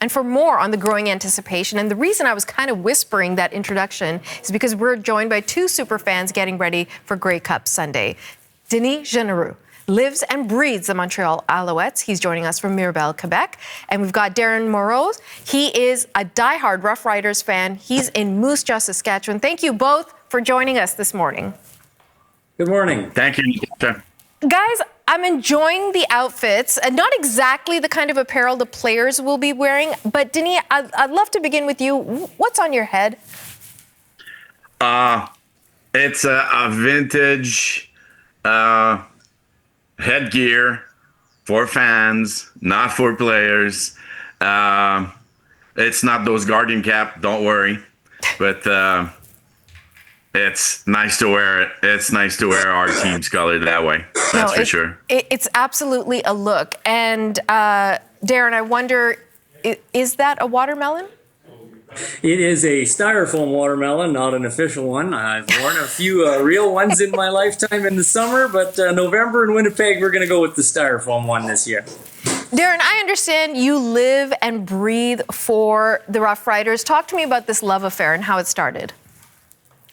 And for more on the growing anticipation, and the reason I was kind of whispering that introduction is because we're joined by two superfans getting ready for Grey Cup Sunday. Denis Genereux lives and breathes the Montreal Alouettes. He's joining us from Mirabel, Quebec. And we've got Darren Moroz. He is a diehard Roughriders fan. He's in Moose Jaw, Saskatchewan. Thank you both for joining us this morning. Good morning. Thank you. Guys, I'm enjoying the outfits, and not exactly the kind of apparel the players will be wearing, but Denis, I'd love to begin with you. What's on your head? It's a vintage headgear for fans, not for players. It's not those Guardian cap, don't worry, but it's nice to wear it. It's nice to wear our team's color that way. That's for sure. It's absolutely a look. And Darren, I wonder, is that a watermelon? It is a styrofoam watermelon, not an official one. I've worn a few real ones in my lifetime in the summer, but November in Winnipeg, we're going to go with the styrofoam one this year. Darren, I understand you live and breathe for the Roughriders. Talk to me about this love affair and how it started.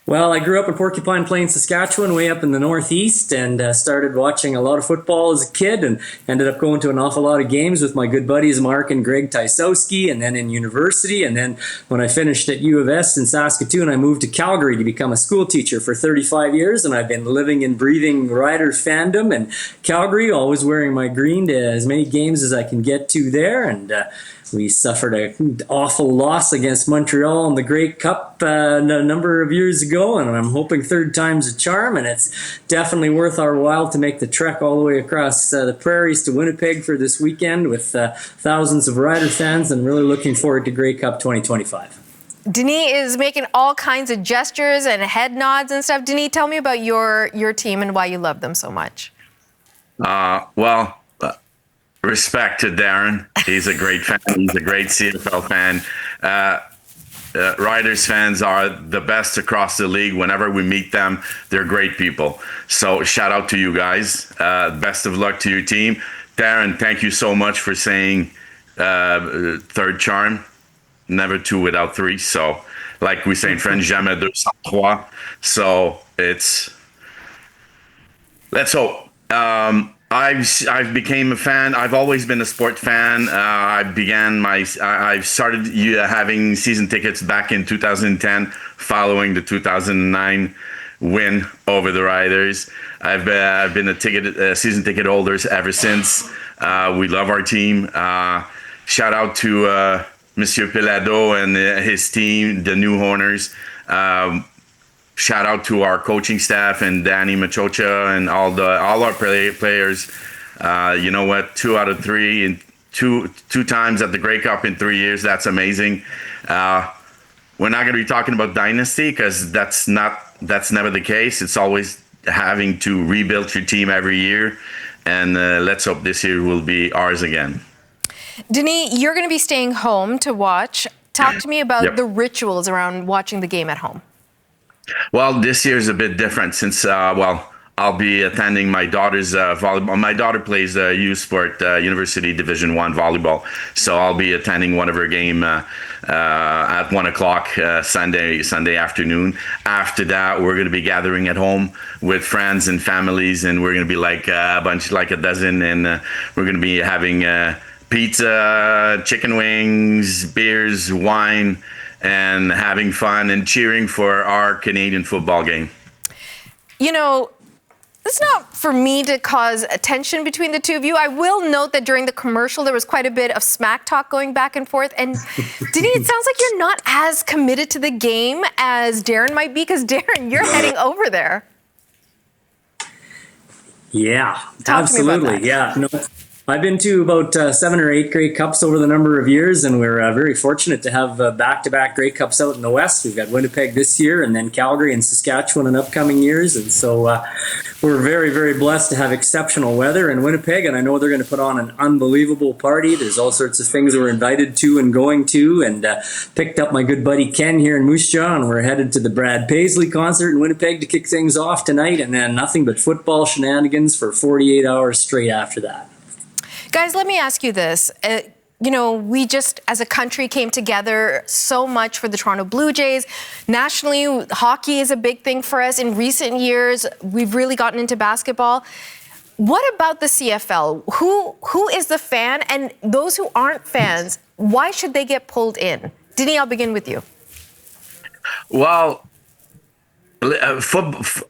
Well, I grew up in Porcupine Plains, Saskatchewan, way up in the northeast, and started watching a lot of football as a kid and ended up going to an awful lot of games with my good buddies Mark and Greg Tysowski, and then in university. And then when I finished at U of S in Saskatoon, I moved to Calgary to become a school teacher for 35 years, and I've been living and breathing Riders fandom in Calgary, always wearing my green to as many games as I can get to there. And we suffered an awful loss against Montreal in the Grey Cup a number of years ago, and I'm hoping third time's a charm, and it's definitely worth our while to make the trek all the way across the prairies to Winnipeg for this weekend with thousands of Rider fans, and really looking forward to Grey Cup 2025. Denis is making all kinds of gestures and head nods and stuff. Denis, tell me about your team and why you love them so much. Respect to Darren. He's a great fan. He's a great CFL fan. Riders fans are the best across the league. Whenever we meet them, they're great people. So shout out to you guys. Best of luck to your team. Darren, thank you so much for saying third charm. Never two without three. So like we say in French, jamais deux sans trois. So let's hope. I've became a fan. I've always been a sport fan. I started having season tickets back in 2010, following the 2009 win over the Riders. I've been a season ticket holder ever since. We love our team. Shout out to Monsieur Pilado and his team, the new owners. Shout out to our coaching staff and Danny Machocha and all our players. You know what? 2 out of 3 and two times at the Grey Cup in 3 years. That's amazing. We're not going to be talking about dynasty because that's never the case. It's always having to rebuild your team every year, and let's hope this year will be ours again. Denis, you're going to be staying home to watch. Talk to me about the rituals around watching the game at home. Well, this year is a bit different since, I'll be attending my daughter's volleyball. My daughter plays youth sport, University Division I volleyball. So I'll be attending one of her game at 1 o'clock Sunday afternoon. After that, we're going to be gathering at home with friends and families, and we're going to be like a dozen, and we're going to be having pizza, chicken wings, beers, wine, and having fun and cheering for our Canadian football game. You know, it's not for me to cause tension between the two of you. I will note that during the commercial, there was quite a bit of smack talk going back and forth. And Denis, it sounds like you're not as committed to the game as Darren might be, because Darren, you're heading over there. Yeah, Talk absolutely. To me about that. Yeah, no. I've been to about 7 or 8 Grey Cups over the number of years, and we're very fortunate to have back-to-back Grey Cups out in the West. We've got Winnipeg this year, and then Calgary and Saskatchewan in upcoming years, and so we're very, very blessed to have exceptional weather in Winnipeg, and I know they're going to put on an unbelievable party. There's all sorts of things we're invited to and going to, and picked up my good buddy Ken here in Moose Jaw, and we're headed to the Brad Paisley concert in Winnipeg to kick things off tonight, and then nothing but football shenanigans for 48 hours straight after that. Guys, let me ask you this. we just, as a country, came together so much for the Toronto Blue Jays. Nationally, hockey is a big thing for us. In recent years, we've really gotten into basketball. What about the CFL? Who is the fan? And those who aren't fans, why should they get pulled in? Denis, I'll begin with you. Well,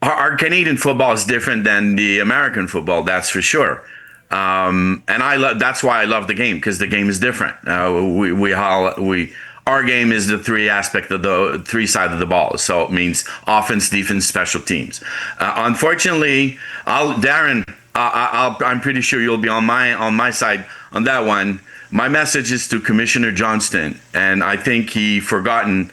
our Canadian football is different than the American football, that's for sure. And that's why I love the game, because the game is different. Our game is the three sides of the ball. So it means offense, defense, special teams. Unfortunately, Darren, I'm pretty sure you'll be on my side on that one. My message is to Commissioner Johnston, and I think he forgotten.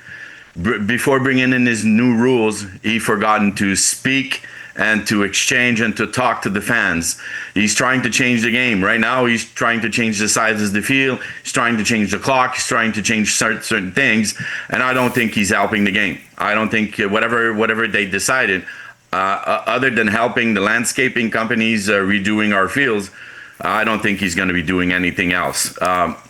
Before bringing in his new rules, he forgotten to speak and to exchange and to talk to the fans. He's trying to change the game. Right now, he's trying to change the size of the field. He's trying to change the clock. He's trying to change certain things. And I don't think he's helping the game. I don't think whatever they decided, other than helping the landscaping companies redoing our fields, I don't think he's going to be doing anything else.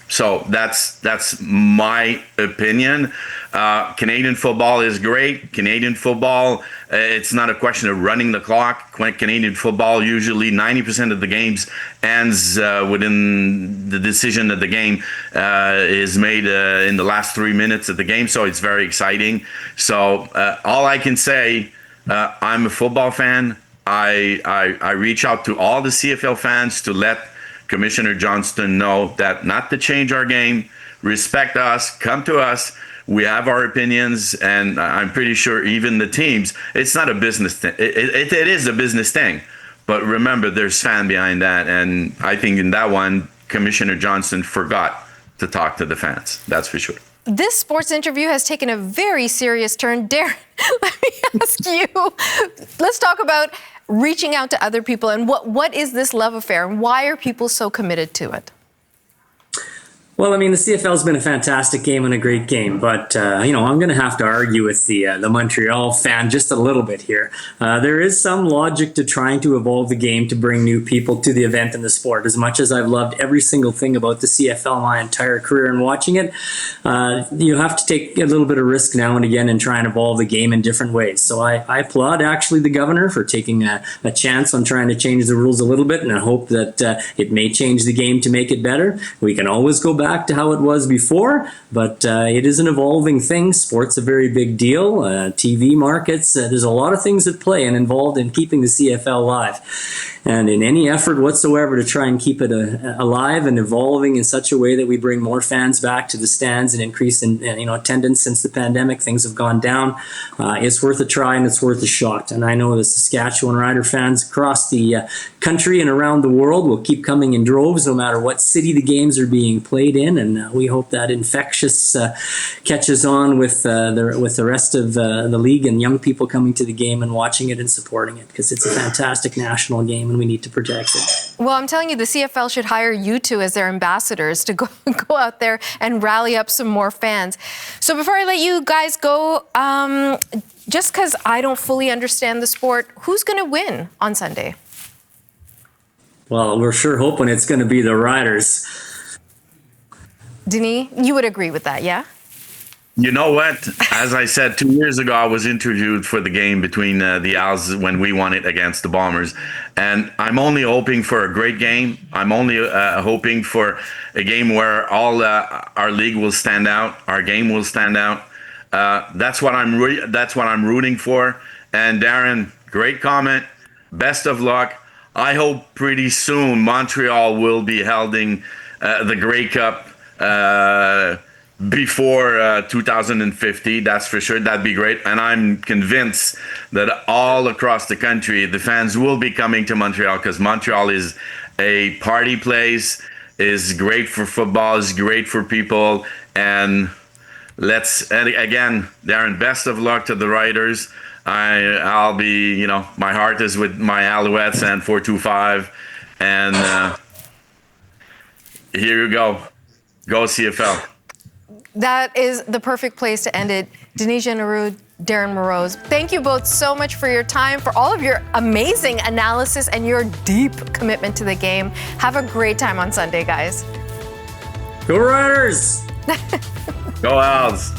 So that's my opinion. Canadian football is great. Canadian football, it's not a question of running the clock. Canadian football, usually 90% of the games ends within the decision that the game is made in the last 3 minutes of the game. So it's very exciting. So all I can say, I'm a football fan. I reach out to all the CFL fans to let Commissioner Johnston know that not to change our game, respect us, come to us. We have our opinions, and I'm pretty sure even the teams, it's not a business thing. It is a business thing. But remember, there's fan behind that. And I think in that one, Commissioner Johnston forgot to talk to the fans. That's for sure. This sports interview has taken a very serious turn. Darren, let me ask you. Let's talk about reaching out to other people, and what is this love affair, and why are people so committed to it? Well, I mean, the CFL's been a fantastic game and a great game, but, I'm going to have to argue with the Montreal fan just a little bit here. There is some logic to trying to evolve the game to bring new people to the event and the sport. As much as I've loved every single thing about the CFL my entire career and watching it, you have to take a little bit of risk now and again and try and evolve the game in different ways. So I applaud, actually, the governor for taking a chance on trying to change the rules a little bit, and I hope that it may change the game to make it better. We can always go back to how it was before, but it is an evolving thing. Sport's a very big deal. TV markets, there's a lot of things at play and involved in keeping the CFL alive. And in any effort whatsoever to try and keep it alive and evolving in such a way that we bring more fans back to the stands and increase in attendance since the pandemic, things have gone down. It's worth a try and it's worth a shot. And I know the Saskatchewan Rider fans across the country and around the world will keep coming in droves no matter what city the games are being played in. And we hope that infectious catches on with the rest of the league and young people coming to the game and watching it and supporting it, because it's a fantastic national game and we need to protect it. Well, I'm telling you, the CFL should hire you two as their ambassadors to go out there and rally up some more fans. So before I let you guys go, just because I don't fully understand the sport, who's going to win on Sunday? Well, we're sure hoping it's going to be the Riders. Denis, you would agree with that, yeah? You know what? As I said, 2 years ago, I was interviewed for the game between the Owls when we won it against the Bombers. And I'm only hoping for a great game. I'm only hoping for a game where all our league will stand out, our game will stand out. That's what I'm rooting for. And Darren, great comment. Best of luck. I hope pretty soon Montreal will be holding the Grey Cup before 2050, that's for sure. That'd be great. And I'm convinced that all across the country, the fans will be coming to Montreal, because Montreal is a party place, is great for football, is great for people. And again, Darren, best of luck to the Riders. I'll be, my heart is with my Alouettes and 425. And here you go. Go CFL. That is the perfect place to end it. Denis Genereux, Darren Moroz, thank you both so much for your time, for all of your amazing analysis and your deep commitment to the game. Have a great time on Sunday, guys. Go Riders! Go Owls!